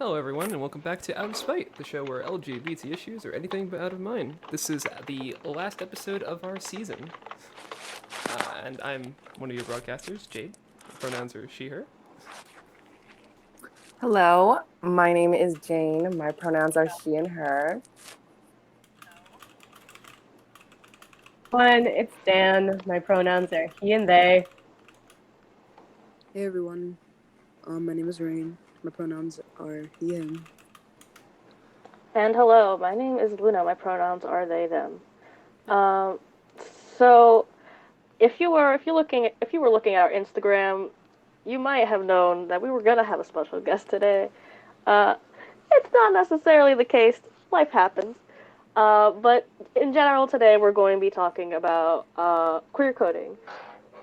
Hello, everyone, and welcome back to Out of Spite, the show where LGBT issues are anything but out of mind. This is the last episode of our season, and I'm one of your broadcasters, Jade. Pronouns are she, her. Hello, my name is Jane. My pronouns are she and her. One, it's Dan. My pronouns are he and they. Hey everyone, my name is Rain. My pronouns are he, him. And hello, my name is Luna. My pronouns are they, them. So if you were looking at our Instagram, you might have known that we were gonna have a special guest today. It's not necessarily the case. Life happens. But in general, today we're going to be talking about queer coding.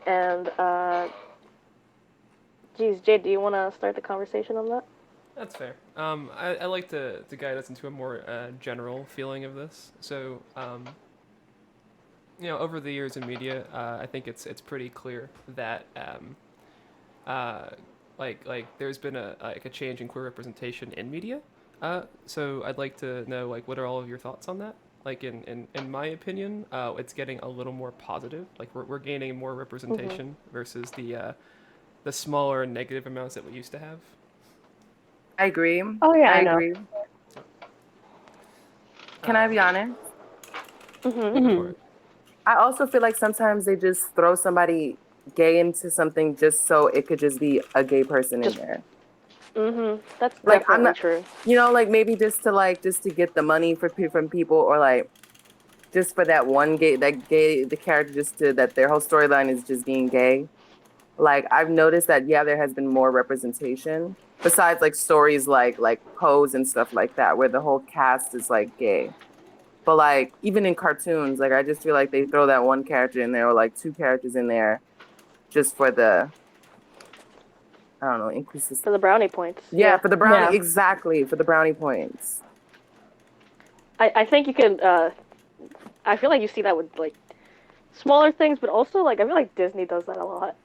And Jade, do you want to start the conversation on that? That's fair. I like to guide us into a more general feeling of this. So, over the years in media, I think it's pretty clear that there's been a change in queer representation in media. So I'd like to know what are all of your thoughts on that? In my opinion, it's getting a little more positive. We're gaining more representation versus the smaller negative amounts that we used to have. I agree. Oh yeah, I I know. agree. Can I be honest? For it. I also feel like sometimes they just throw somebody gay into something just so it could just be a gay person in there. That's Like, I'm definitely not- true. Maybe just to get the money from people, or just for that one the character, that their whole storyline is just being gay. I've noticed that there has been more representation besides stories like Pose and stuff like that, where the whole cast is gay. But even in cartoons, I just feel like they throw that one character in there, or two characters in there just for the, I don't know, inclusive. For the brownie points. Yeah, for the brownie, Yeah. exactly, for the brownie points. I think you can. I feel like you see that with smaller things, but also I feel like Disney does that a lot.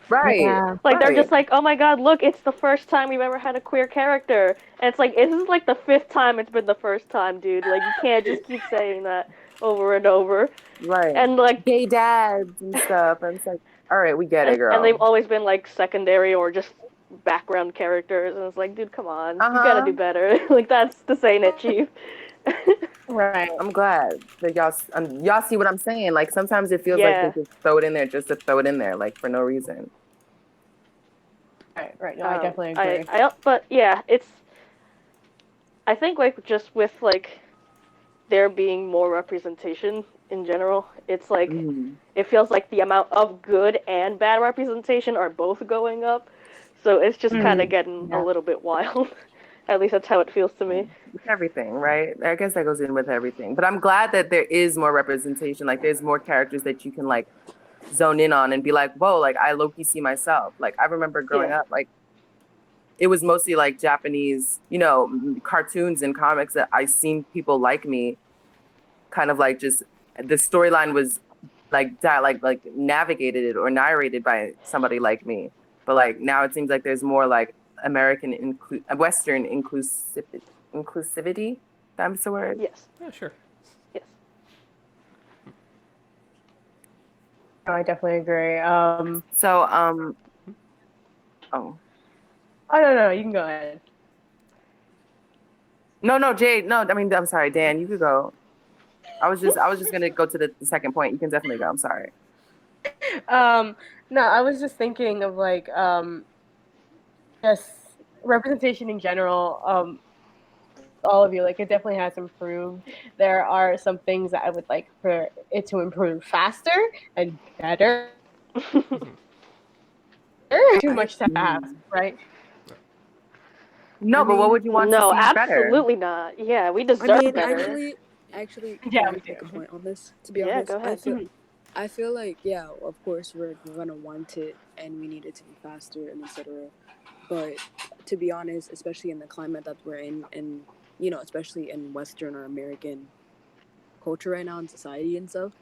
Right. Yeah. They're just oh my god, look, it's the first time we've ever had a queer character, and it's this is the fifth time it's been the first time, dude. You can't just keep saying that over and over. Right. And gay dads and stuff, and it's all right, we get it, girl. And they've always been secondary or just background characters, and it's dude, come on, you gotta do better. That's the saying it, Chief. Right. I'm glad that y'all see what I'm saying. Sometimes it feels like they just throw it in there just to throw it in there, for no reason. Right. No, I definitely agree. But yeah, I think just with there being more representation in general, it's it feels like the amount of good and bad representation are both going up. So it's just kind of getting a little bit wild. At least that's how it feels to me. With everything, right? I guess that goes in with everything. But I'm glad that there is more representation. There's more characters that you can zone in on and be whoa, I low-key see myself. I remember growing up, it was mostly Japanese, cartoons and comics that I seen people like me kind of just the storyline was navigated it or narrated by somebody like me. But now it seems there's more American Western inclusivity. That's the word. Yes. Yeah, sure. Yes. No, I definitely agree. Oh. Oh no, you can go ahead. No, Jade. No, I mean, I'm sorry, Dan. You could go. I was just gonna go to the second point. You can definitely go. I'm sorry. No, I was just thinking of just representation in general. All of you, it definitely has improved. There are some things that I would like for it to improve faster and better. Too much to ask, right? No, but what would you want to see better? Absolutely not. Yeah, we deserve better. Actually, Yeah, can I we make do. a point on this? To be honest, go ahead. I feel of course we're gonna want it and we need it to be faster and etc. But to be honest, especially in the climate that we're in, and especially in Western or American culture right now in society and stuff,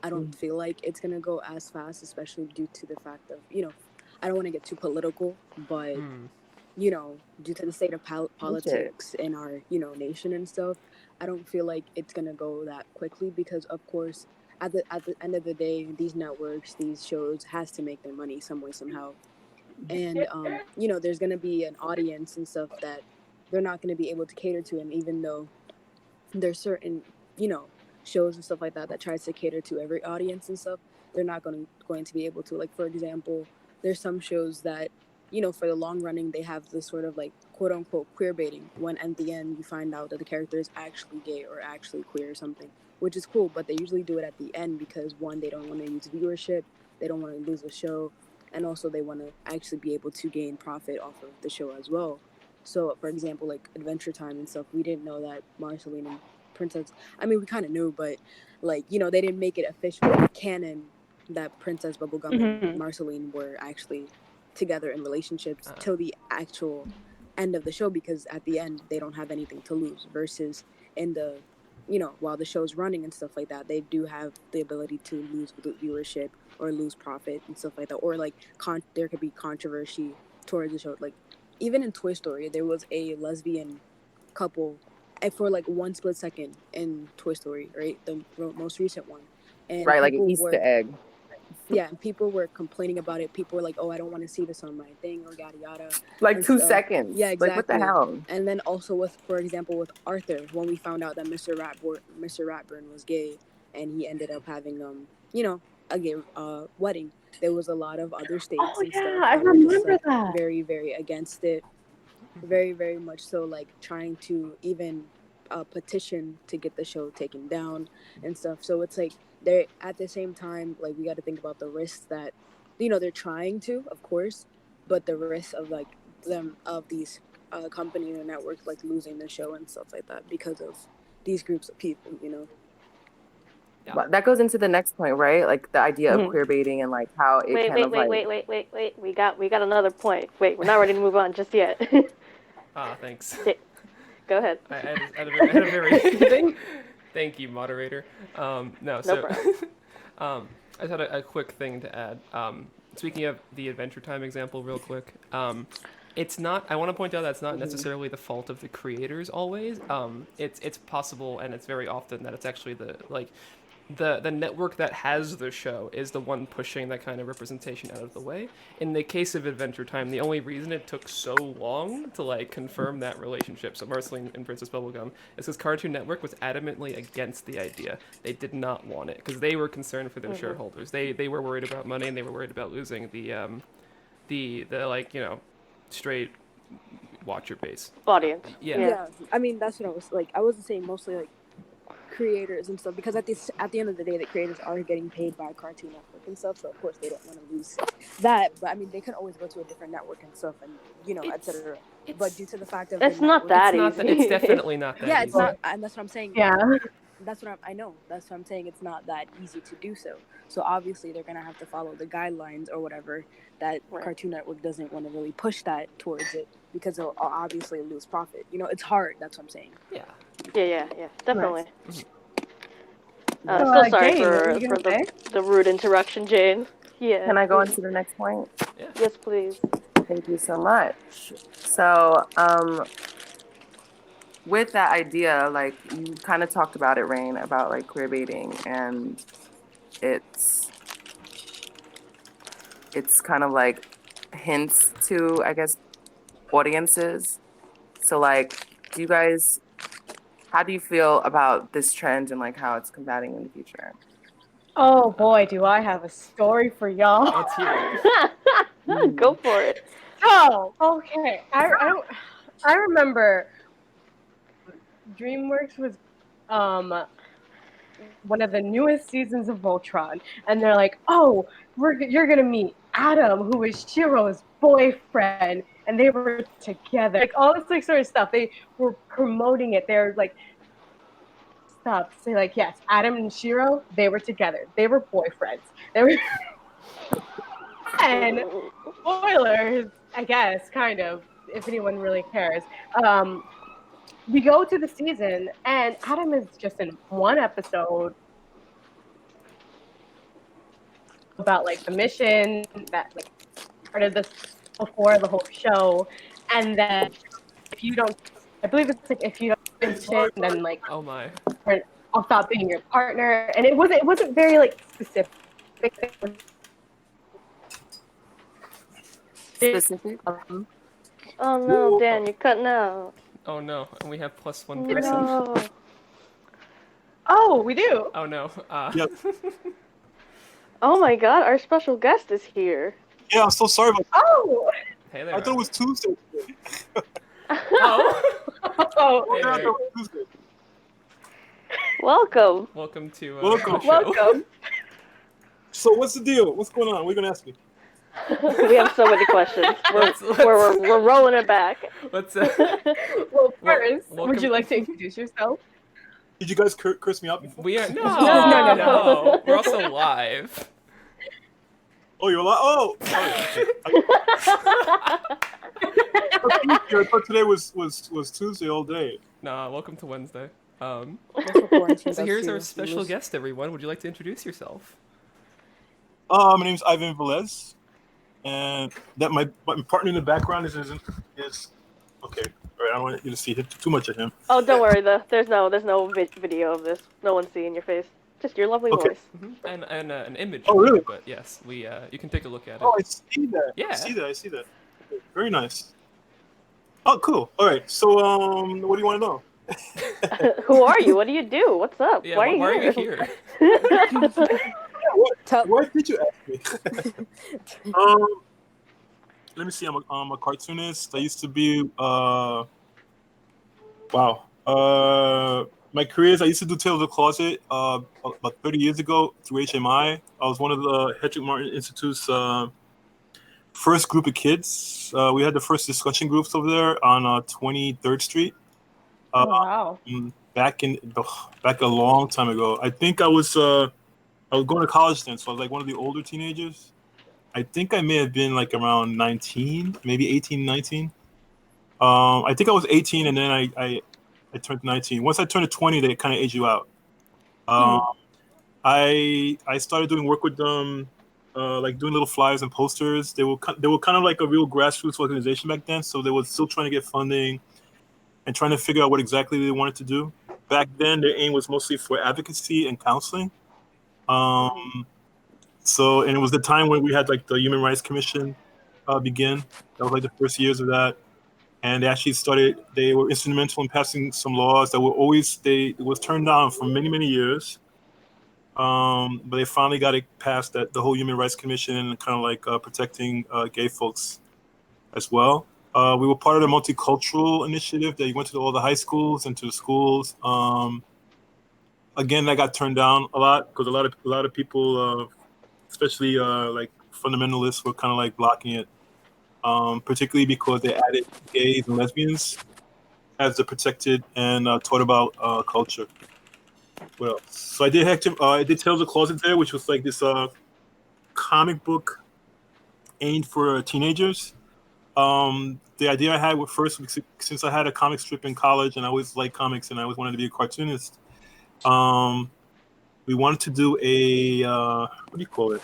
I don't feel like it's gonna go as fast, especially due to the fact of I don't want to get too political, but you know, due to the state of Shit. politics in our, you know, nation and stuff, I don't feel like it's gonna go that quickly because, of course, at the end of the day, these networks, these shows, has to make their money some way somehow, and you know, there's gonna be an audience and stuff that they're not gonna be able to cater to, and even though there's certain, you know, shows and stuff like that that tries to cater to every audience and stuff, they're not going to be able to. Like, for example, there's some shows that, you know, for the long running, they have this sort of like quote unquote queer baiting, when at the end you find out that the character is actually gay or actually queer or something, which is cool, but they usually do it at the end because, one, they don't want to lose viewership, they don't want to lose the show, and also they want to actually be able to gain profit off of the show as well. So, for example, like Adventure Time and stuff, we didn't know that Marceline and Princess, I mean, we kind of knew, but, like, you know, they didn't make it officially canon that Princess Bubblegum and Marceline were actually together in relationships till the actual end of the show, because at the end they don't have anything to lose, versus in the, you know, while the show's running and stuff like that, they do have the ability to lose viewership or lose profit and stuff like that, or like there could be controversy towards the show. Like, even in Toy Story, there was a lesbian couple for like one split second in Toy Story, right, the most recent one, and Right, like an Easter egg. Yeah, and people were complaining about it. People were like, "Oh, I don't want to see this on my thing," or yada yada. Like 2 seconds. Yeah, exactly. Like, what the hell? And then also with, for example, with Arthur, when we found out that Mr. Ratburn was gay, and he ended up having you know, a gay wedding, there was a lot of other states and stuff I that were just, remember like, that. very, very against it, very, very much so, like trying to even petition to get the show taken down and stuff. So it's like, they're at the same time, like, we got to think about the risks that, you know, they're trying to, of course, but the risks of like these companies or networks like losing the show and stuff like that because of these groups of people, you know. Yeah. But that goes into the next point, right? Like the idea of queer baiting and like how it wait. We got another point. Wait, we're not ready to move on just yet. Thanks. Go ahead. I had a very thank you, moderator. No problem. I just had a quick thing to add. Speaking of the Adventure Time example, real quick. It's not. I want to point out that's not necessarily the fault of the creators always. It's possible, and it's very often that it's actually the network that has the show is the one pushing that kind of representation out of the way. In the case of Adventure Time, the only reason it took so long to like confirm that relationship, so Marceline and Princess Bubblegum, is because Cartoon Network was adamantly against the idea. They did not want it because they were concerned for their shareholders. They were worried about money, and they were worried about losing the like, you know, straight watcher base audience. Yeah. I mean, that's what I was like. I wasn't saying mostly like creators and stuff, because at the end of the day, the creators are getting paid by Cartoon Network and stuff, so of course they don't want to lose that. But I mean, they can always go to a different network and stuff, and, you know, etc. But due to the fact of it's not that easy. It's definitely not that easy. Yeah, it's not, and that's what I'm saying. Yeah. That's what I know. That's what I'm saying. It's not that easy to do so. So obviously they're gonna have to follow the guidelines or whatever that Cartoon Network doesn't want to really push that towards it, because they'll obviously lose profit. You know, it's hard. That's what I'm saying. Yeah, definitely. Right. So sorry Jane, for the rude interruption, Jane. Yeah. Can I go on to the next point? Yeah. Yes, please. Thank you so much. So, with that idea, like, you kind of talked about it, Rain, about like queer baiting, and it's kind of like hints to, I guess, audiences. So like, how do you feel about this trend and like how it's combating in the future? Oh boy, do I have a story for y'all. Let's hear it. Go for it. Oh, okay. I remember DreamWorks was one of the newest seasons of Voltron, and they're like, "Oh, you're gonna meet Adam, who is Shiro's boyfriend," and they were together. Like all this like sort of stuff. They were promoting it. They're like, stop. Say like, yes, Adam and Shiro, they were together. They were boyfriends. They were. And spoilers, I guess, kind of, if anyone really cares. We go to the season, and Adam is just in one episode about like the mission that like started this before the whole show, and then if you don't, I believe it's like if you don't mention, then like Oh my. I'll stop being your partner. And it wasn't very like specific. Specific. Oh no, Dan, you're cutting out. Oh no. And we have plus one person. No. Oh, we do. Oh no. Yep. Oh my God, our special guest is here. Yeah, I'm so sorry about that. Oh. Hey there. I thought it was Tuesday today. Oh. Oh. Hey, Yeah, I hey. thought it was Tuesday. Welcome. Welcome to Welcome. the show. Welcome. So what's the deal? What's going on? What are you gonna ask me? We have so many questions. We're rolling it back. Let's Well, first, welcome- would you like to introduce yourself? Did you guys curse me out before? we are no, No. no. We're also live. Oh, you're alive? Oh! Sorry. I thought today was Tuesday all day. Nah, welcome to Wednesday. That's what quarantine So does here's to our you. special guest, everyone. Would you like to introduce yourself? My name's Ivan Velez, and that my partner in the background is okay. All right, I don't want you to see too much of him. Oh, don't worry. There's no video of this. No one's seeing your face. Just your lovely Okay. voice. And an image. Oh, of really? it, but yes, we you can take a look at it. Oh, I see that. Yeah. I see that. Okay, very nice. Oh, cool. All right. So, what do you want to know? Who are you? What do you do? What's up? Yeah, why are you here? Why did you ask me? Let me see. I'm a cartoonist. I used to be. My careers. I used to do Tales of the Closet about 30 years ago through HMI. I was one of the Hedrick Martin Institute's first group of kids. We had the first discussion groups over there on 23rd Street. Oh, wow. Back a long time ago. I think I was going to college then, so I was like one of the older teenagers. I think I may have been like around 19, maybe 18, 19. I think I was 18, and then I turned 19. Once I turned 20, they kind of age you out. I started doing work with them, like doing little flyers and posters. They were kind of like a real grassroots organization back then, so they were still trying to get funding and trying to figure out what exactly they wanted to do. Back then, their aim was mostly for advocacy and counseling. And it was the time when we had like the Human Rights Commission begin. That was like the first years of that. And they were instrumental in passing some laws that it was turned down for many, many years. But they finally got it passed, the whole Human Rights Commission, and kind of like protecting gay folks as well. We were part of the multicultural initiative that went to all the high schools and to the schools. Again, that got turned down a lot because a lot of people, especially like fundamentalists, were kind of like blocking it, particularly because they added gays and lesbians as the protected and taught about culture. What else? So I did Tales of the Closet there, which was like this comic book aimed for teenagers. The idea I had first, since I had a comic strip in college and I always liked comics and I always wanted to be a cartoonist, we wanted to do what do you call it?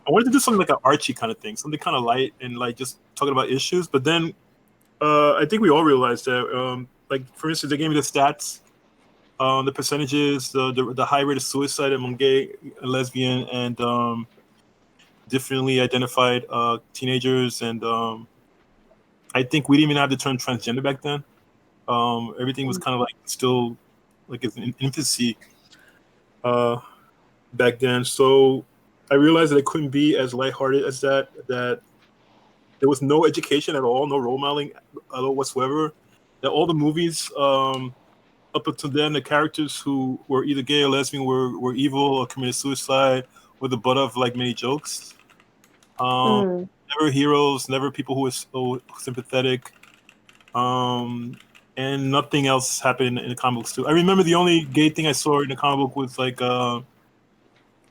I wanted to do something like an Archie kind of thing, something kind of light and like just talking about issues. But then I think we all realized that, like for instance, they gave me the stats, the percentages, the high rate of suicide among gay, lesbian, and differently identified teenagers, and I think we didn't even have the term transgender back then. Everything was kind of like still like it's in infancy back then. So I realized that it couldn't be as lighthearted as that there was no education at all, no role modeling at all whatsoever. That all the movies up until then, the characters who were either gay or lesbian were evil or committed suicide, were the butt of like many jokes. Never heroes, never people who were so sympathetic, and nothing else happened in the comic books too. I remember the only gay thing I saw in the comic book was like I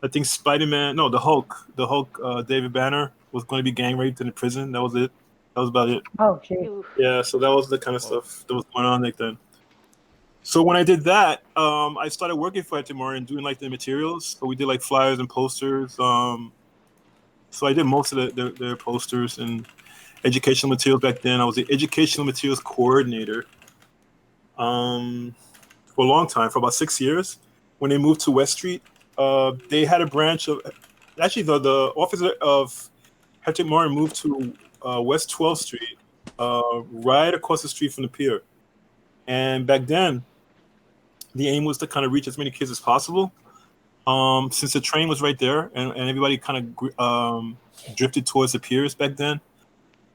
think the Hulk, David Banner was going to be gang raped in the prison. That was it. That was about it. Oh, geez. Yeah, so that was the kind of stuff that was going on back then. So when I did that, I started working for Hedrick Martin and doing like the materials. So we did like flyers and posters. So I did most of their posters, and educational materials back then. I was the educational materials coordinator for a long time, for about 6 years. When they moved to West Street, they had a branch of, actually the office of Patrick Martin moved to West 12th Street, right across the street from the pier. And back then, the aim was to kind of reach as many kids as possible. Since the train was right there and everybody kind of drifted towards the piers back then,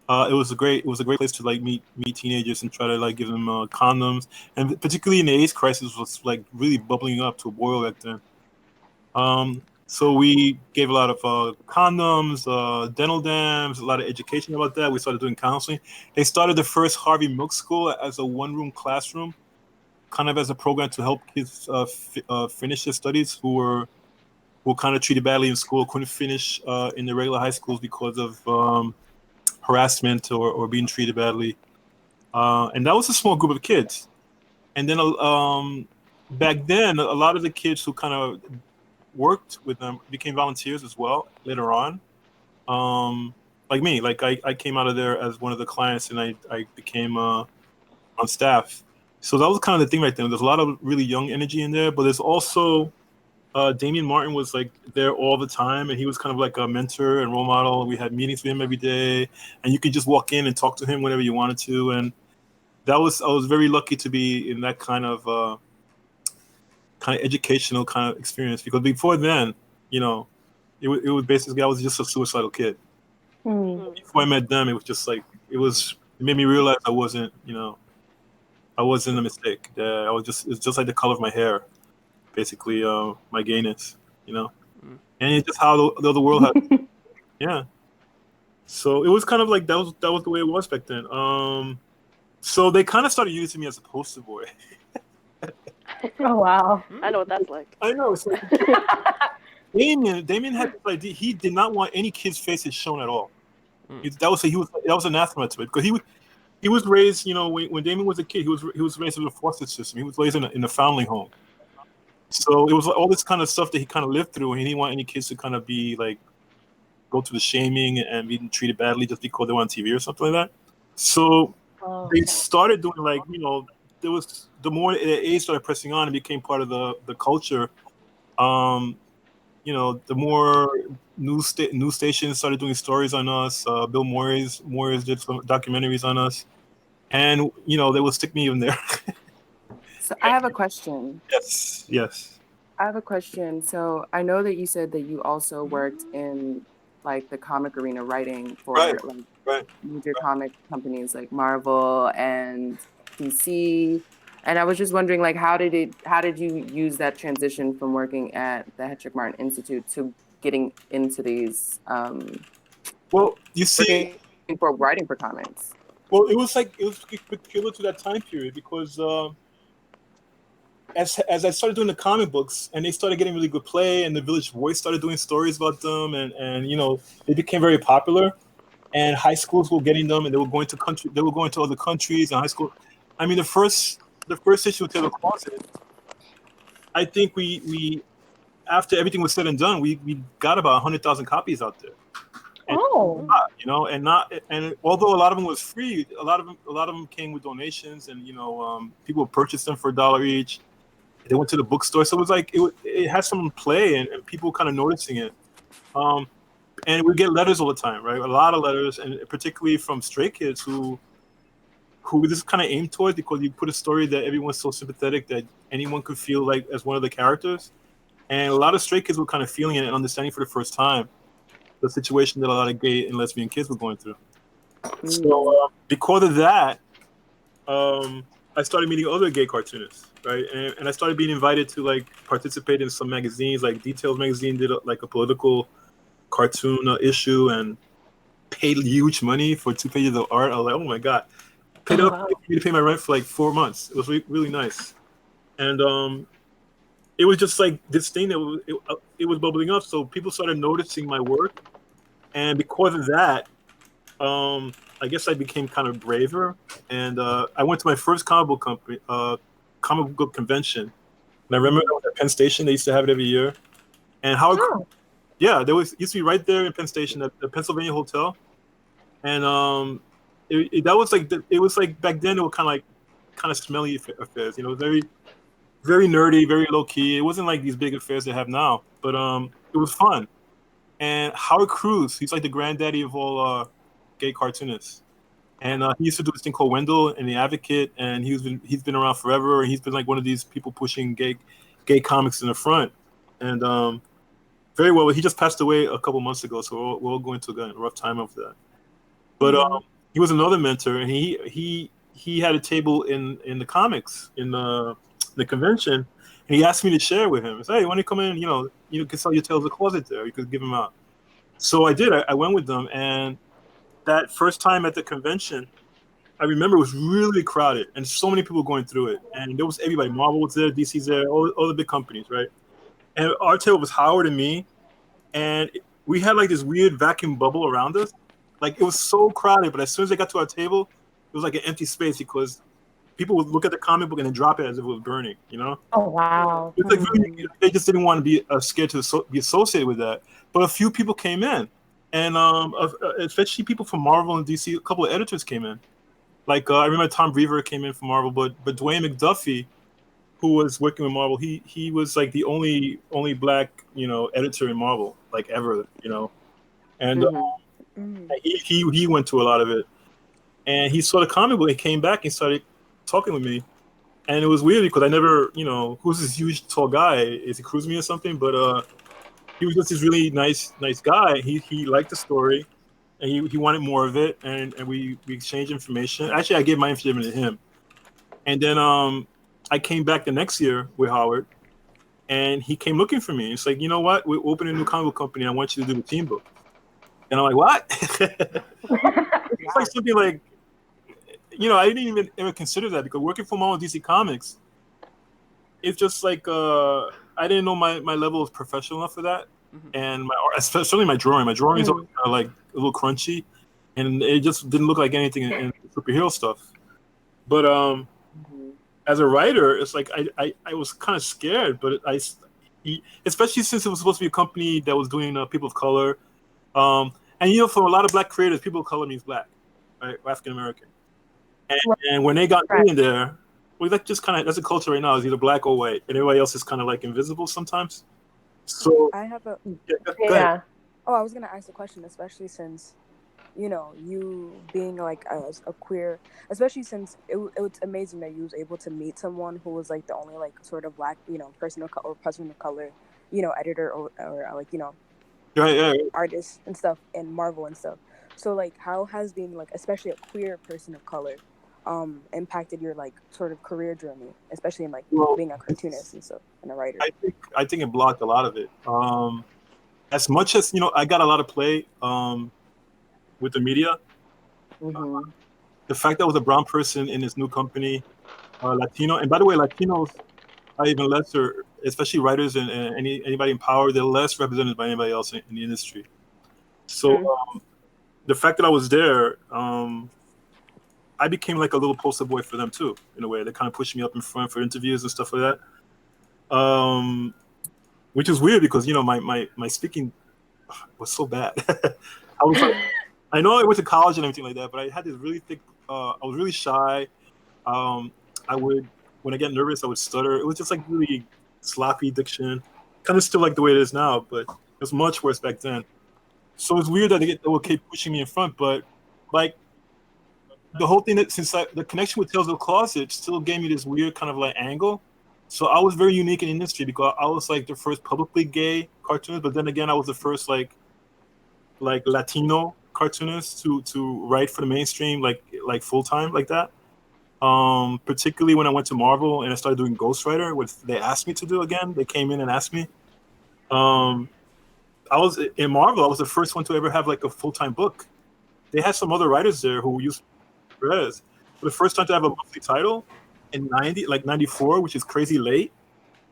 it was a great place to like meet teenagers and try to like give them condoms, and particularly in the AIDS crisis was like really bubbling up to a boil back then. So we gave a lot of condoms, dental dams, a lot of education about that. We started doing counseling. They started the first Harvey Milk School as a one-room classroom, kind of as a program to help kids finish their studies who were kind of treated badly in school, couldn't finish in the regular high schools because of harassment or being treated badly. And that was a small group of kids. And then back then, a lot of the kids who kind of worked with them became volunteers as well later on. Like me, like I came out of there as one of the clients and I became on staff. So that was kind of the thing right there. There's a lot of really young energy in there, but there's also Damian Martin was like there all the time, and he was kind of like a mentor and role model. We had meetings with him every day, and you could just walk in and talk to him whenever you wanted to. And I was very lucky to be in that kind of educational kind of experience, because before then, it was basically I was just a suicidal kid. Before I met them, it was just like it made me realize I wasn't a mistake. It's just like the color of my hair. Basically, my gayness, and it's just how the world had, yeah. So it was kind of like that was the way it was back then. So they kind of started using me as a poster boy. Oh wow! I know what that's like. I know. It's like Damien had this idea. He did not want any kids' faces shown at all. That was anathema to it, because he was raised. When Damien was a kid, he was raised in a foster system. He was raised in a foundling home. So it was all this kind of stuff that he kind of lived through, and he didn't want any kids to kind of be like go through the shaming and being treated badly just because they were on TV or something like that. So they started doing there was the more the age started pressing on and became part of the culture. The more news stations started doing stories on us. Bill Moyers did some documentaries on us, and they would stick me in there. So I have a question. Yes. I have a question. So I know that you said that you also worked in like the comic arena writing for major comic companies like Marvel and DC. And I was just wondering, like, how did you use that transition from working at the Hedrick Martin Institute to getting into these well, you see, for writing for comics? Well, it was peculiar to that time period, because as I started doing the comic books and they started getting really good play, and the Village Voice started doing stories about them, and they became very popular, and high schools were getting them, and they were going to other countries and high school. I mean, the first issue of Taylor Closet, I think we after everything was said and done, we got about 100,000 copies out there. And, and although a lot of them was free, a lot of them came with donations, and people purchased them for $1 each. They went to the bookstore, so it was like it had some play, and people kind of noticing it. And we get letters all the time, right? A lot of letters, and particularly from stray kids who this is kind of aimed towards, because you put a story that everyone's so sympathetic that anyone could feel like as one of the characters. And a lot of stray kids were kind of feeling it and understanding for the first time the situation that a lot of gay and lesbian kids were going through. So because of that, I started meeting other gay cartoonists, right? And I started being invited to like participate in some magazines, like Details magazine did a political cartoon issue and paid huge money for 2 pages of art. I was like, oh my God. Paid enough for me to pay my rent for like 4 months. It was really nice. And it was just like this thing that it was bubbling up. So people started noticing my work. And because of that, I guess I became kind of braver. And I went to my first comic book convention. And I remember I was at Penn Station. They used to have it every year. And there used to be right there in Penn Station at the Pennsylvania Hotel. and that was like it was like back then it was kind of smelly affairs, very very nerdy, very low key. It wasn't like these big affairs they have now, but it was fun. And Howard Cruz, he's like the granddaddy of all gay cartoonists. And he used to do this thing called Wendell and the Advocate, and he's been around forever. And he's been like one of these people pushing gay comics in the front. And very well, he just passed away a couple months ago, so we're all going to a rough time of that. But he was another mentor, and he had a table in the comics in the convention, and he asked me to share with him. He said, "Hey, why don't you come in? You could sell your Tales of the Closet there. You could give them out." So I did. I went with them, and that first time at the convention, I remember it was really crowded, and so many people going through it. And there was everybody. Marvel was there, DC's there, all the big companies, right? And our table was Howard and me, and we had like this weird vacuum bubble around us. Like it was so crowded, but as soon as they got to our table, it was like an empty space because people would look at the comic book and then drop it as if it was burning, Oh, wow. It's like really, they just didn't want to be scared to be associated with that. But a few people came in, and especially people from Marvel and DC. A couple of editors came in. Like I remember Tom Brever came in from Marvel, but Dwayne McDuffie, who was working with Marvel, he was like the only black editor in Marvel like ever, and he went to a lot of it, and he saw the comic book and came back and started talking with me. And it was weird because I never, who's this huge tall guy? Is he cruising me or something? But he was just this really nice guy. He liked the story, and he wanted more of it. And we exchanged information. Actually, I gave my information to him. And then I came back the next year with Howard, and he came looking for me. It's like, you know what? We're opening a new comic book company. I want you to do the team book. And I'm like, what? It's like something like, I didn't even ever consider that because working for Marvel DC Comics, it's just like I didn't know my level of professional enough for that, and especially my drawing. My drawing is always kind of like a little crunchy, and it just didn't look like anything in superhero stuff. But as a writer, it's like I was kind of scared, but especially since it was supposed to be a company that was doing people of color, and for a lot of black creators, people of color means black, right, African American. And when they got me in there, well, that's just kind of that's a culture right now. Is either black or white, and everybody else is kind of like invisible sometimes. So I have a go ahead. I was gonna ask a question, especially since you being like a queer, especially since it was amazing that you was able to meet someone who was like the only like sort of black person of color, editor or like artist and stuff in Marvel and stuff. So like, how has being like especially a queer person of color impacted your like sort of career journey, especially in like being a cartoonist and stuff and a writer? I think it blocked a lot of it. As much as I got a lot of play with the media. The fact that I was a brown person in this new company, Latino, and by the way, Latinos are even lesser, especially writers and anybody in power. They're less represented by anybody else in the industry. So the fact that I was there. I became like a little poster boy for them too, in a way. They kind of pushed me up in front for interviews and stuff like that, which is weird because my speaking was so bad. I know I went to college and everything like that, but I had this really thick. I was really shy. When I get nervous, I would stutter. It was just like really sloppy diction, kind of still like the way it is now, but it was much worse back then. So it's weird that they would keep pushing me in front, but like. The whole thing the connection with Tales of the Closet still gave me this weird kind of like angle. So I was very unique in the industry because I was like the first publicly gay cartoonist, but then again I was the first like Latino cartoonist to write for the mainstream like full time like that. Particularly when I went to Marvel and I started doing Ghostwriter, which they asked me to do again. They came in and asked me. I was in Marvel. I was the first one to ever have like a full time book. They had some other writers there who used. For the first time to have a monthly title in 94, which is crazy late.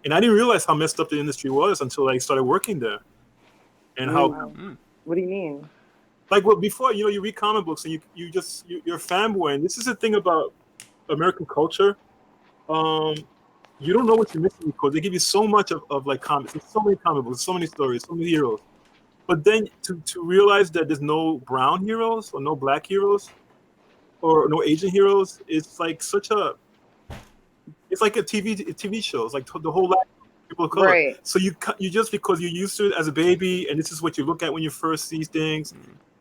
And I didn't realize how messed up the industry was until I started working there. And what do you mean? Like before, you read comic books and you're a fanboy. And this is the thing about American culture. You don't know what you're missing because they give you so much of like comics. There's so many comic books, so many stories, so many heroes. But then to realize that there's no brown heroes or no black heroes or no Asian heroes, it's like it's like a TV show. It's like the whole life of people of color. Right. So you just because you're used to it as a baby, and this is what you look at when you first see things,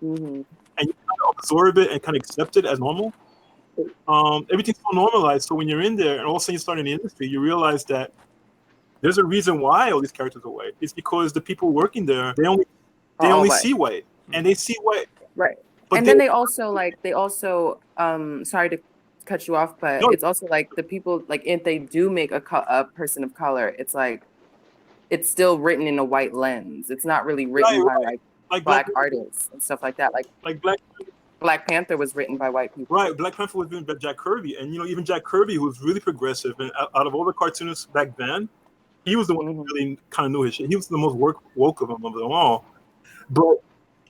Mm-hmm. and you kind of absorb it and kind of accept it as normal. Everything's so normalized. So when you're in there, and all of a sudden you start in the industry, you realize that there's a reason why all these characters are white. It's because the people working there, they only white. see white, and they see white. Right. But And then they also sorry to cut you off, but No. it's also like the people, like if they do make a person of color, it's like it's still written in a white lens. It's not really written by like black artists and stuff like that. Like Black Panther was written by white people. Right, Black Panther was written by Jack Kirby, and even Jack Kirby, who was really progressive, and out of all the cartoonists back then, he was the one who really kind of knew his shit. He was the most woke of them all. But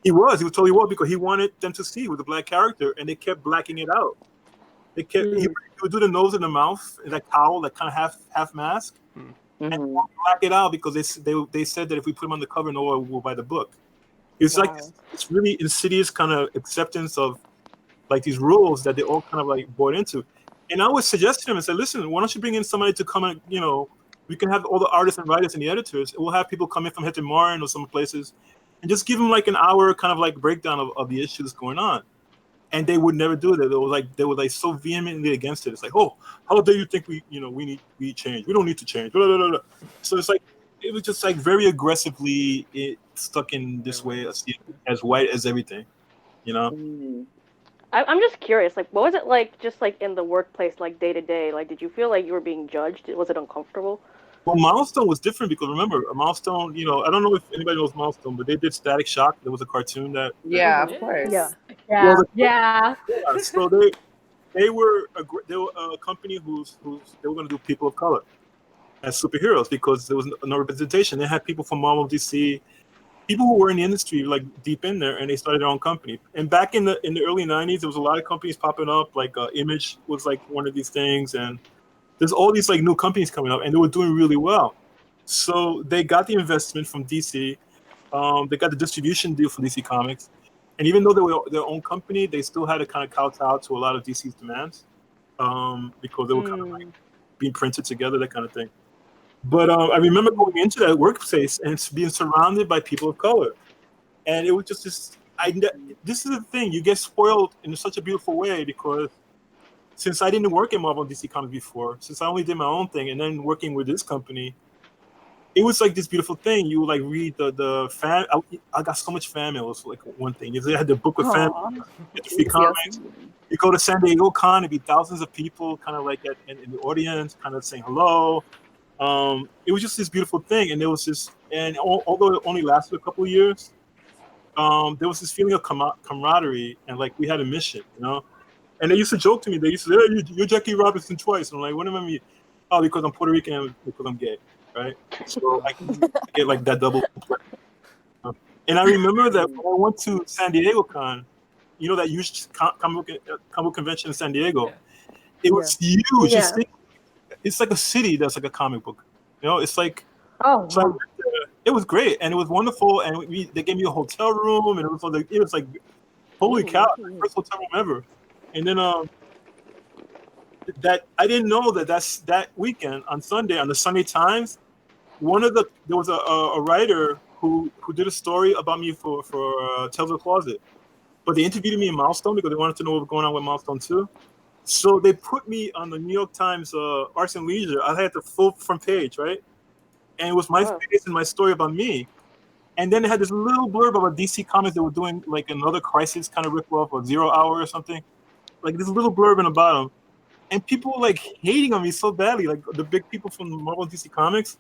he was totally woke because he wanted them to see with the black character, and they kept blacking it out. They kept he would do the nose and the mouth and that cowl, that kind of half mask, and black it out because they said that if we put him on the cover, no one will buy the book. It's like it's really insidious kind of acceptance of like these rules that they all kind of like bought into. And I would suggest to them and say, listen, why don't you bring in somebody to come and, we can have all the artists and writers and the editors. We'll have people come in from Hit Martin or some places and just give them like an hour kind of like breakdown of the issues going on. And they would never do that. They were so vehemently against it. It's like, oh, how dare you think we need change? We don't need to change. Blah, blah, blah, blah. So it's like, it was just like very aggressively stuck in this way as white as everything, I'm just curious, like, what was it like just like in the workplace, like day to day? Like, did you feel like you were being judged? Was it uncomfortable? Well, Milestone was different because remember, Milestone, I don't know if anybody knows Milestone, but they did Static Shock. There was a cartoon that. Yeah, of course. Yeah. So they were a company who's they were going to do people of color as superheroes because there was no representation. They had people from Marvel, DC, people who were in the industry like deep in there, and they started their own company. And back in the early '90s, there was a lot of companies popping up. Like Image was like one of these things, and there's all these like new companies coming up, and they were doing really well. So they got the investment from DC. They got the distribution deal from DC Comics, and even though they were their own company, they still had to kind of kowtow to a lot of DC's demands because they were kind of like being printed together, that kind of thing. But I remember going into that workplace and being surrounded by people of color, and it was just this. This is the thing, you get spoiled in such a beautiful way because since I didn't work in Marvel and DC Comics before, since I only did my own thing, and then working with this company, it was like this beautiful thing. You would like read the fan. I got so much fan mail. It was like one thing. They had the book of fan free comics. You go to San Diego Con, it'd be thousands of people, kind of like in the audience, kind of saying hello. It was just this beautiful thing, and there was this, and although it only lasted a couple of years, there was this feeling of camaraderie, and like we had a mission, And they used to joke to me. They used to say, "Hey, you're Jackie Robinson twice." And I'm like, "What do I mean?" "Oh, because I'm Puerto Rican and because I'm gay, right?" So I get like that double. And I remember that when I went to San Diego Con, that huge comic convention in San Diego. Yeah. It was huge. Yeah. It's like a city that's like a comic book. It's like. Oh. So wow. It was great and it was wonderful. And they gave me a hotel room and it was like, holy cow, first hotel room ever. And then that I didn't know that weekend on Sunday on the Sunday Times, there was a writer who did a story about me for Tales of the Closet, but they interviewed me in Milestone because they wanted to know what was going on with Milestone too. So they put me on the New York Times Arts and Leisure. I had the full front page, right? And it was my face and my story about me. And then they had this little blurb about DC Comics. They were doing like another Crisis kind of ripoff or 0 Hour or something. Like this little blurb in the bottom. And people were like hating on me so badly. Like the big people from Marvel and DC Comics.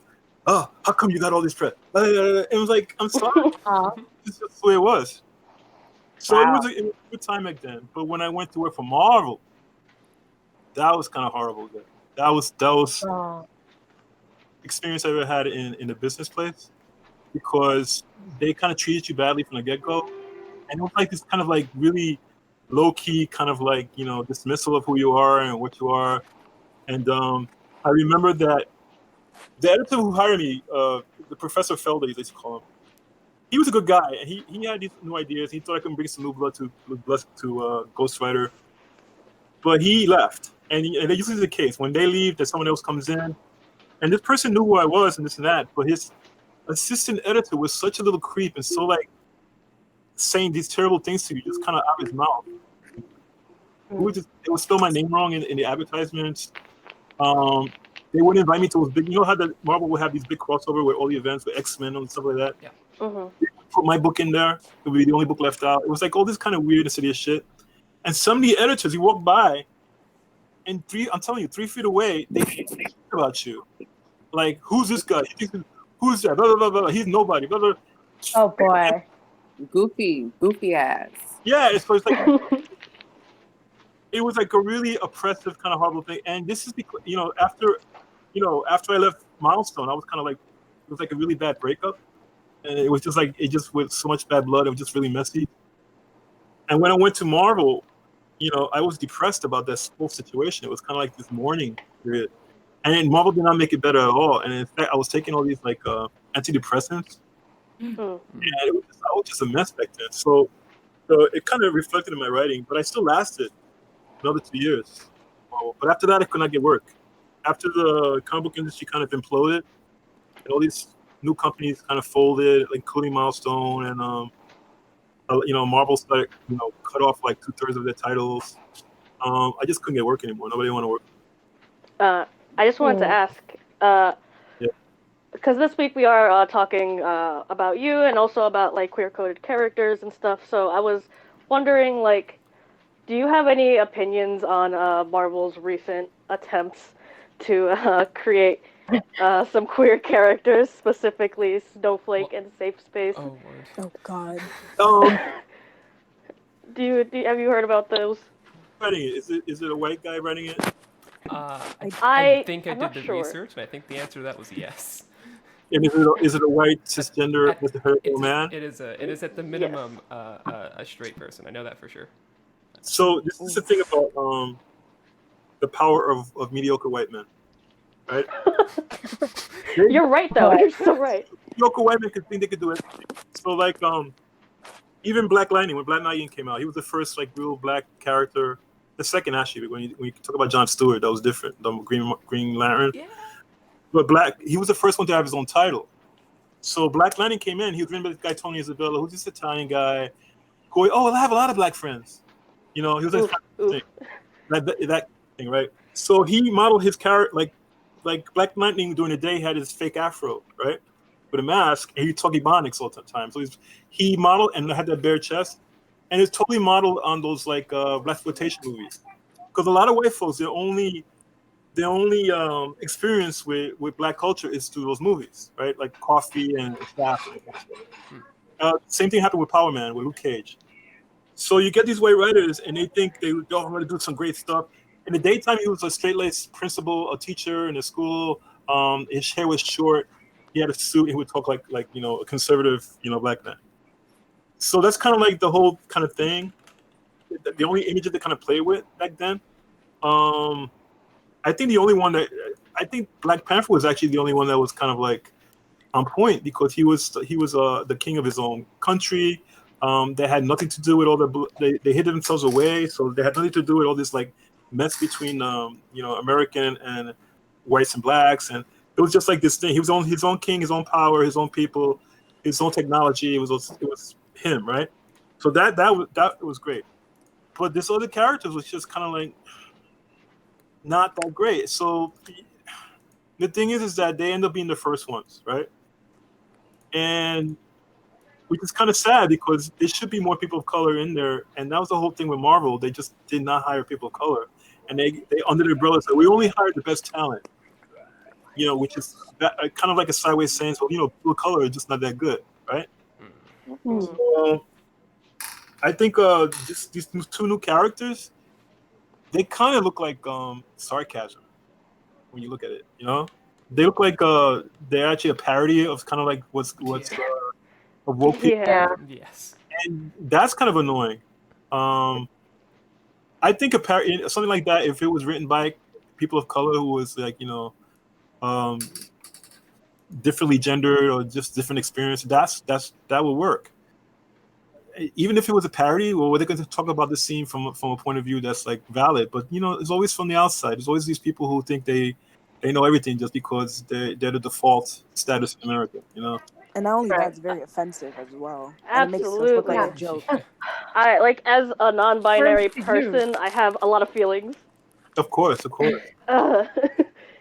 "Oh, how come you got all this press?" It was like, I'm sorry. This is just the way it was. So it was a good time back then. But when I went to work for Marvel, that was kind of horrible. That was experience I ever had in a business place because they kind of treated you badly from the get-go. And it was like this kind of like really low-key kind of like, dismissal of who you are and what you are. And I remember that the editor who hired me, the Professor Felder, they used to call him, he was a good guy, and he had these new ideas. He thought I could bring some new blood to Ghost Rider, but he left. And that usually is the case. When they leave, that someone else comes in, and this person knew who I was and this and that, but his assistant editor was such a little creep and so like saying these terrible things to you, just kind of out of his mouth. They would spell my name wrong in the advertisements. They wouldn't invite me to those big. You know how the Marvel would have these big crossover with all the events with X-Men and stuff like that. Yeah. Mm-hmm. Put my book in there. It would be the only book left out. It was like all this kind of weird insidious shit. And some of the editors, you walk by, and I'm telling you, 3 feet away, they think about you. Like, who's this guy? Who's that? Blah, blah, blah, blah. He's nobody. Blah, blah. Oh boy. Goofy ass. Yeah, it's like it was like a really oppressive kind of horrible thing. And this is because after I left Milestone, I was kind of like, it was like a really bad breakup, and it was just like with so much bad blood, it was just really messy. And when I went to Marvel, I was depressed about this whole situation. It was kind of like this mourning period. And Marvel did not make it better at all. And in fact, I was taking all these like antidepressants, and I was just a mess back then. So it kind of reflected in my writing, but I still lasted another 2 years. But after that, I could not get work. After the comic book industry kind of imploded, and all these new companies kind of folded, including Milestone, and Marvel started cut off like 2/3 of their titles. I just couldn't get work anymore. Nobody wanted to work. I just wanted to ask, because this week we are talking about you and also about like queer-coded characters and stuff. So I was wondering, like, do you have any opinions on Marvel's recent attempts to create some queer characters, specifically Snowflake and Safe Space? Oh, word. Oh God. Have you heard about those? Writing it? Is it a white guy writing it? I think I I'm did not the sure. research, and I think the answer to that was yes. And is it a white cisgender with a hairy man? It is at the minimum a straight person. I know that for sure. So this is the thing about the power of mediocre white men, right? You're right, though. You're so right. Mediocre white men could think they could do anything. So like even Black Lightning, when Black Lightning came out, he was the first like real black character. The second actually, when you talk about Jon Stewart, that was different. The Green Lantern. Yeah. But he was the first one to have his own title. So Black Lightning came in. He was written by this guy Tony Isabella, who's this Italian guy. Going, I have a lot of black friends. He was like that thing, right? So he modeled his character like Black Lightning during the day had his fake afro, right, with a mask, and he talked Ebonics all the time. So he modeled and had that bare chest, and it's totally modeled on those like blaxploitation movies, because a lot of white folks their only experience with black culture is through those movies, right? Like Coffee and Shaft. Same thing happened with Power Man with Luke Cage. So you get these white writers, and they think I'm going to do some great stuff. In the daytime, he was a straight-laced principal, a teacher in a school. His hair was short. He had a suit. He would talk like a conservative, black man. So that's kind of like the whole kind of thing. The only image that they kind of played with back then. I think Black Panther was actually the only one that was kind of like on point, because he was the king of his own country. They had nothing to do with all they hid themselves away, so they had nothing to do with all this like mess between American and whites and blacks, and it was just like this thing. He was on his own king, his own power, his own people, his own technology. It was him, right? So that was great. But this other characters was just kind of like not that great. So the thing is that they end up being the first ones, right? And which is kind of sad, because there should be more people of color in there. And that was the whole thing with Marvel. They just did not hire people of color. And they under the umbrella said, we only hired the best talent. Which is kind of like a sideways saying, so, people of color are just not that good, right? Mm-hmm. So I think these two new characters, they kind of look like sarcasm when you look at it, They look like they're actually a parody of kind of like what's of woke people. Yeah. Yes. And that's kind of annoying. I think something like that, if it was written by people of color who was like, differently gendered or just different experience, that would work. Even if it was a parody, well, they're going to talk about the scene from a point of view that's like valid. But it's always from the outside. There's always these people who think they know everything just because they're the default status in America. And not only that, Right. it's very offensive as well. And it makes us look Absolutely. like a joke. I like, as a non-binary Friends to person, I have a lot of feelings. Of course. Uh,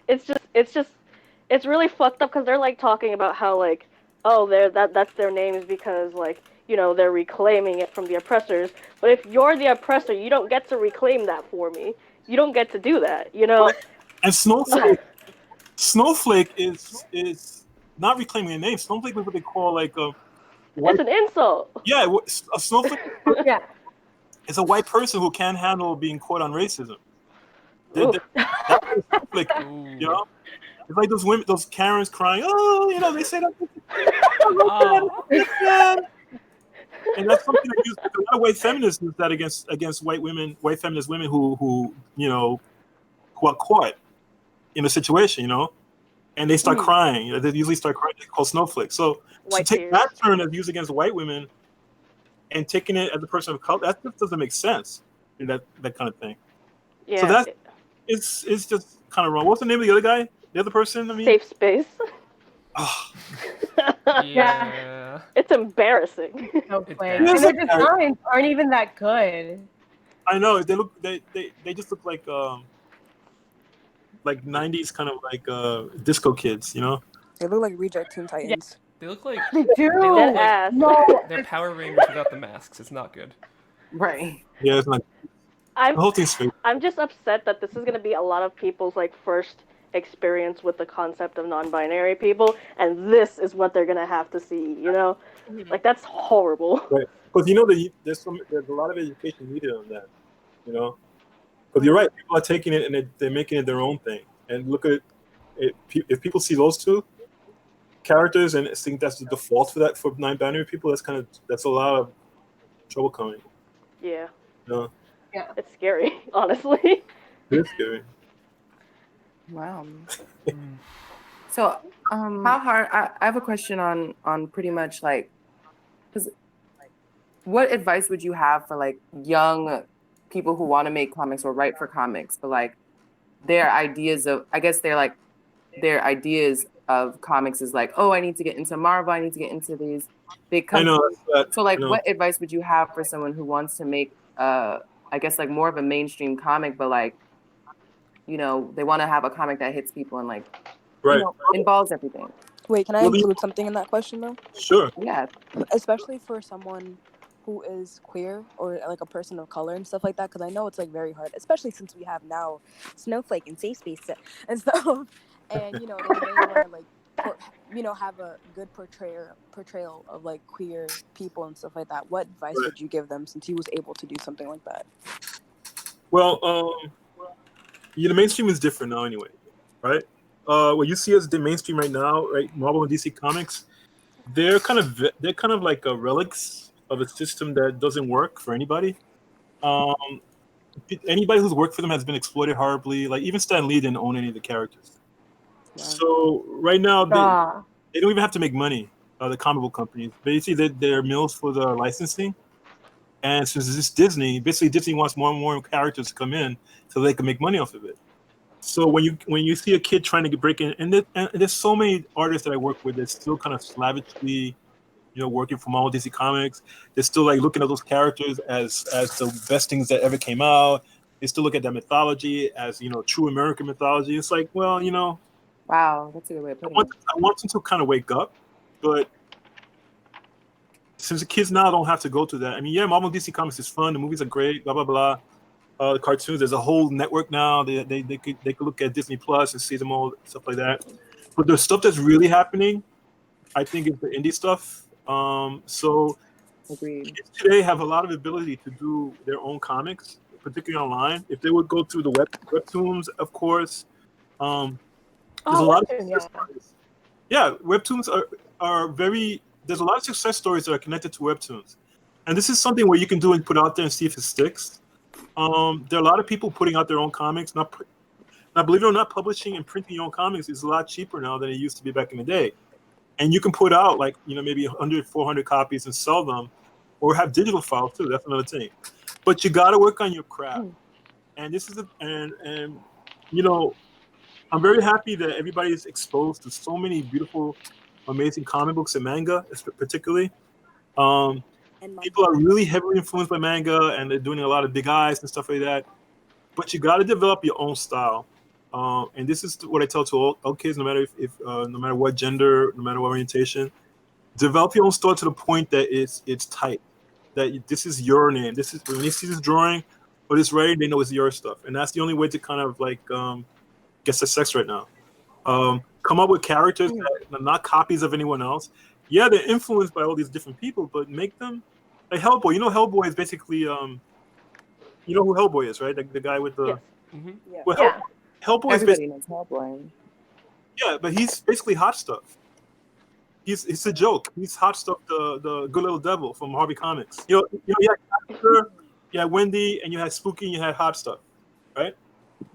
it's really fucked up because they're like talking about how like, oh, that's their names because like, they're reclaiming it from the oppressors. But if you're the oppressor, you don't get to reclaim that for me. You don't get to do that, And Snowflake is not reclaiming a name. Snowflake is what they call like a white. It's an insult. Yeah, a snowflake. Yeah. It's a white person who can't handle being caught on racism. Ooh. That's a snowflake, Ooh. It's like those women, those Karens crying. Oh, they say that. And that's something that a lot of white feminists use that against white feminist women who are caught in a situation, and they start crying. They usually start crying. They call snowflakes. So to take tears. that turn of used against white women and taking it as a person of color, that just doesn't make sense. That kind of thing. Yeah. So that's it's just kind of wrong. What's the name of the other guy? The other person? I mean, Safe space. oh, Yeah. It's embarrassing. No It's play. bad. And their designs aren't even that good. I know they just look like 90s kind of like disco kids, They look like reject Teen Titans. They look like They do. look Dead like- ass. No. they're Power Rangers without the masks. It's not good. Right. Yeah, it's not. I'm The whole thing's fake. I'm just upset that this is gonna be a lot of people's like first experience with the concept of non-binary people, and this is what they're gonna have to see. Like that's horrible. Right. Because there's a lot of education needed on that, Because you're right, people are taking it and they're making it their own thing. And look at it. If people see those two characters and think that's the default for non-binary people, that's a lot of trouble coming. Yeah. Yeah. It's scary, honestly. It's scary. Wow. So, how hard? I have a question on pretty much like, because what advice would you have for like young people who want to make comics or write for comics, but like their ideas of comics is like, oh, I need to get into Marvel, I need to get into these big companies. I know. So like, what advice would you have for someone who wants to make, I guess like more of a mainstream comic, but like, they want to have a comic that hits people and like, Right. involves everything. Wait, can I include something in that question though? Sure. Yeah. Especially for someone who is queer or like a person of color and stuff like that, because I know it's like very hard, especially since we have now Snowflake and Safe Space and stuff, and they may want to like have a good portrayal of like queer people and stuff like that. What advice would you give them since he was able to do something like that? Well, the mainstream is different now anyway, right? What you see as the mainstream right now, right? Marvel and DC Comics, they're kind of like relics of a system that doesn't work for anybody. Anybody who's worked for them has been exploited horribly. Like even Stan Lee didn't own any of the characters. Yeah. So right now they don't even have to make money. The comic book companies, basically, they're mills for the licensing. And since it's Disney, basically Disney wants more and more characters to come in so they can make money off of it. So when you see a kid trying to break in, and there's so many artists that I work with that's still kind of slavishly, working for Marvel, DC Comics. They're still like looking at those characters as the best things that ever came out. They still look at that mythology as true American mythology. It's like, well, Wow, that's a good way of putting it. I want them to kind of wake up, but since the kids now don't have to go to that. I mean, yeah, Marvel DC Comics is fun. The movies are great. Blah blah blah. The cartoons. There's a whole network now. They could look at Disney Plus and see them all, stuff like that. But the stuff that's really happening, I think, is the indie stuff. So Agreed. Kids today have a lot of ability to do their own comics, particularly online. If they would go through the webtoons, of course. There's a lot of success stories. Yeah, webtoons are very. There's a lot of success stories that are connected to webtoons, and this is something where you can do and put out there and see if it sticks. There are a lot of people putting out their own comics, Now, believe it or not, publishing and printing your own comics is a lot cheaper now than it used to be back in the day. And you can put out like, maybe 100, 400 copies and sell them, or have digital files too. That's another thing. But you got to work on your craft. And this is and I'm very happy that everybody is exposed to so many beautiful, amazing comic books and manga, particularly. People are really heavily influenced by manga, and they're doing a lot of big eyes and stuff like that. But you got to develop your own style. And this is what I tell to all kids, no matter no matter what gender, no matter what orientation, develop your own style to the point that it's tight. That this is your name. This is when they see this drawing or this writing, they know it's your stuff, and that's the only way to kind of like get success right now. Come up with characters that are not copies of anyone else. Yeah, they're influenced by all these different people, but make them like Hellboy. Hellboy is basically you know who Hellboy is, right? The guy with the Yes. Yeah. Well, Yeah. Hellboy is Everybody basically, knows Hellboy. yeah, but he's basically hot stuff. He's a joke. He's hot stuff, the good little devil from Harvey Comics. You had Casper, you had Wendy, and you had Spooky, and you had hot stuff, right?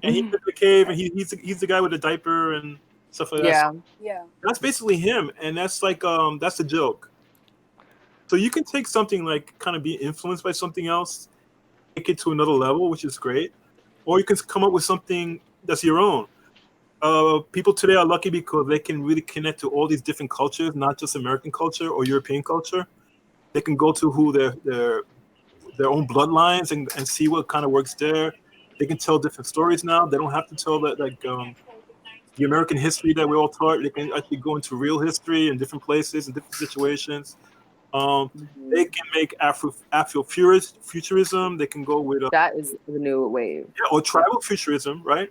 And he's in the cave, and he's the guy with the diaper and stuff like that. Yeah. Yeah. That's basically him, and that's like that's a joke. So you can take something like kind of be influenced by something else, take it to another level, which is great, or you can come up with something that's your own. People today are lucky because they can really connect to all these different cultures, not just American culture or European culture. They can go to who their own bloodlines and see what kind of works there. They can tell different stories now. They don't have to tell that like the American history that we all taught. They can actually go into real history in different places and different situations. They can make Afrofuturism. They can go with That is the new wave. or tribal futurism, right?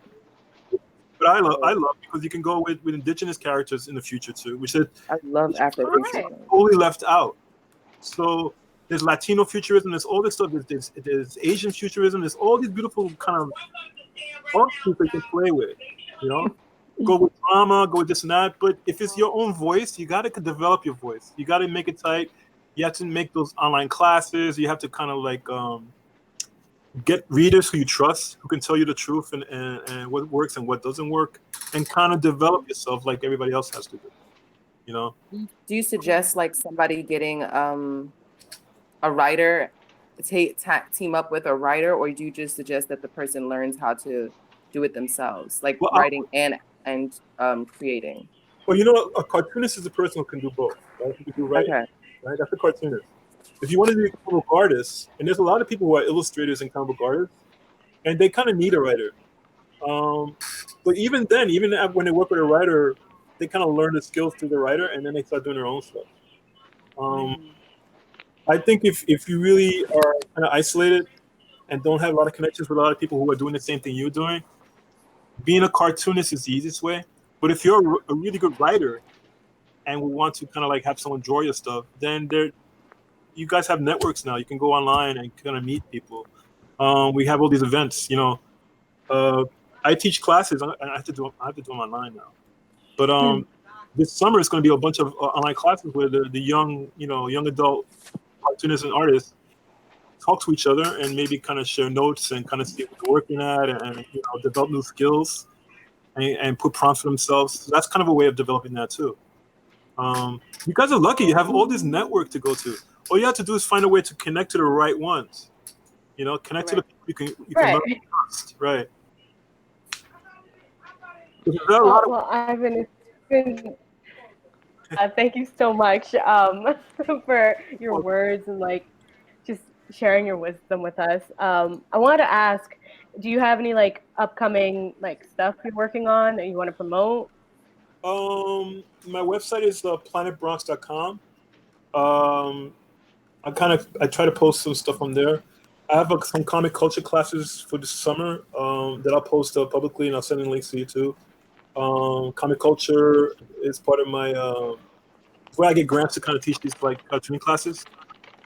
But I love because you can go with indigenous characters in the future too, which is I love Afrofuturism. totally left out. So there's Latino futurism. There's all this stuff. There's Asian futurism. There's all these beautiful kind of offshoots that you can play with. Go with drama, go with this and that. But if it's your own voice, you got to develop your voice. You got to make it tight. You have to make those online classes. You have to kind of like get readers who you trust, who can tell you the truth and what works and what doesn't work, and kind of develop yourself like everybody else has to do. Do you suggest like somebody getting a writer, team up with a writer, or do you just suggest that the person learns how to do it themselves, like writing and creating? Well, a cartoonist is a person who can do both. Right? Who can do writing. Okay. Right? That's a cartoonist. If you want to be a comic book artist, and there's a lot of people who are illustrators and comic book artists, and they kind of need a writer. But even then, when they work with a writer, they kind of learn the skills through the writer, and then they start doing their own stuff. I think if you really are kind of isolated and don't have a lot of connections with a lot of people who are doing the same thing you're doing, being a cartoonist is the easiest way. But if you're a really good writer and we want to kind of like have someone draw your stuff, then you guys have networks now. You can go online and kind of meet people. We have all these events. I teach classes. I have to do them online now. But this summer it's going to be a bunch of online classes where the young adult cartoonists and artists talk to each other and maybe kind of share notes and kind of see what they're working at and develop new skills and put prompts for themselves. So that's kind of a way of developing that too. You guys are lucky. You have all this network to go to. All you have to do is find a way to connect to the right ones. Connect to the people you can learn from first. Right. Well, Ivan, it's been thank you so much for your words and like just sharing your wisdom with us. I wanted to ask, do you have any like upcoming like stuff you're working on that you want to promote? My website is planetbronx.com. I try to post some stuff on there. I have some comic culture classes for this summer that I'll post publicly, and I'll send in links to you too. Comic culture is part of my where I get grants to kind of teach these like cartooning classes.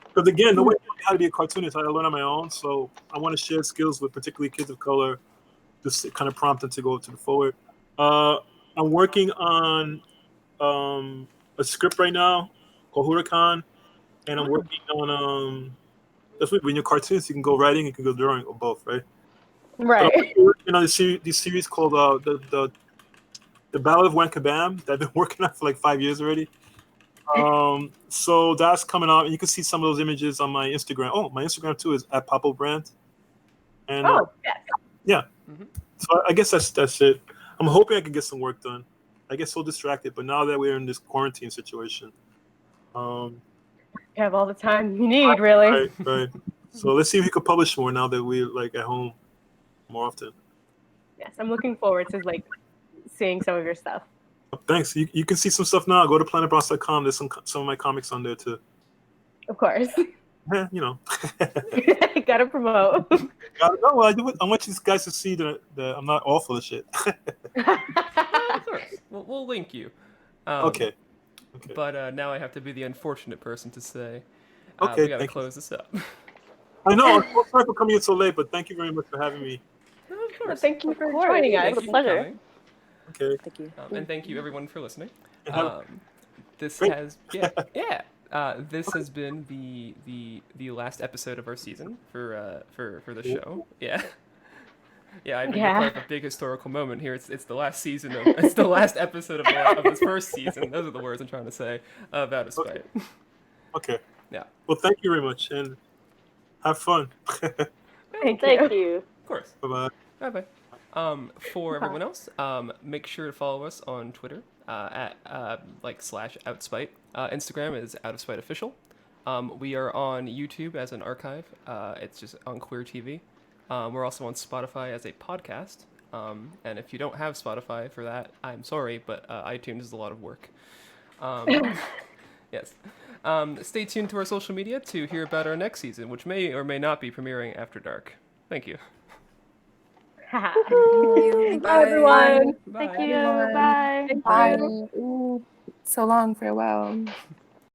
Because again, nobody taught me how to be a cartoonist. I learned on my own, so I want to share skills with particularly kids of color, just kind of prompt them to go to the forward. I'm working on a script right now called Huracan, and I'm working on that's when you're cartoonist, you can go writing, you can go drawing, or both, right? Right. You know, this series called the Ballad of Wankabam that I've been working on for like 5 years already. So that's coming out, and you can see some of those images on my Instagram. Oh, my Instagram too is @PapoBrand. And Oh, yes. yeah, Mhm. so I guess that's it. I'm hoping I can get some work done. I get so distracted, but now that we're in this quarantine situation, You have all the time you need, really. right. So let's see if we could publish more now that we're like at home more often. Yes, I'm looking forward to like seeing some of your stuff. Thanks. You can see some stuff now. Go to planetbross.com. There's some of my comics on there too. Of course. You know. Gotta promote. No, I want you guys to see that I'm not all full of shit. Of course. We'll link you. Okay. But now I have to be the unfortunate person to say, Okay, we gotta thank you. close this up. I know. I'm so sorry for coming in so late, but thank you very much for having me. No, of course. Thank you Of for course. joining It us. was a Thank you for pleasure. coming. Okay. Thank you. And thank you everyone for listening. And have- This Great. has this has been the last episode of our season for the show. Yeah. Yeah, I mean, Yeah. you're part of a big historical moment here. It's the last season it's the last episode of this first season. Those are the words I'm trying to say of Out of Spite. Okay. Yeah. Well, thank you very much, and have fun. Thank Thank you. you. Of course. Bye-bye. Bye bye. For everyone else, make sure to follow us on Twitter at /outspite. Instagram is Out of Spite Official. We are on YouTube as an archive. It's just on Queer TV. We're also on Spotify as a podcast. And if you don't have Spotify for that, I'm sorry, but iTunes is a lot of work. Yes. Stay tuned to our social media to hear about our next season, which may or may not be premiering after dark. Thank you. Bye, Bye. everyone. Bye. Thank you. Everyone. Bye. Thank Bye. you. Ooh, so long. Farewell.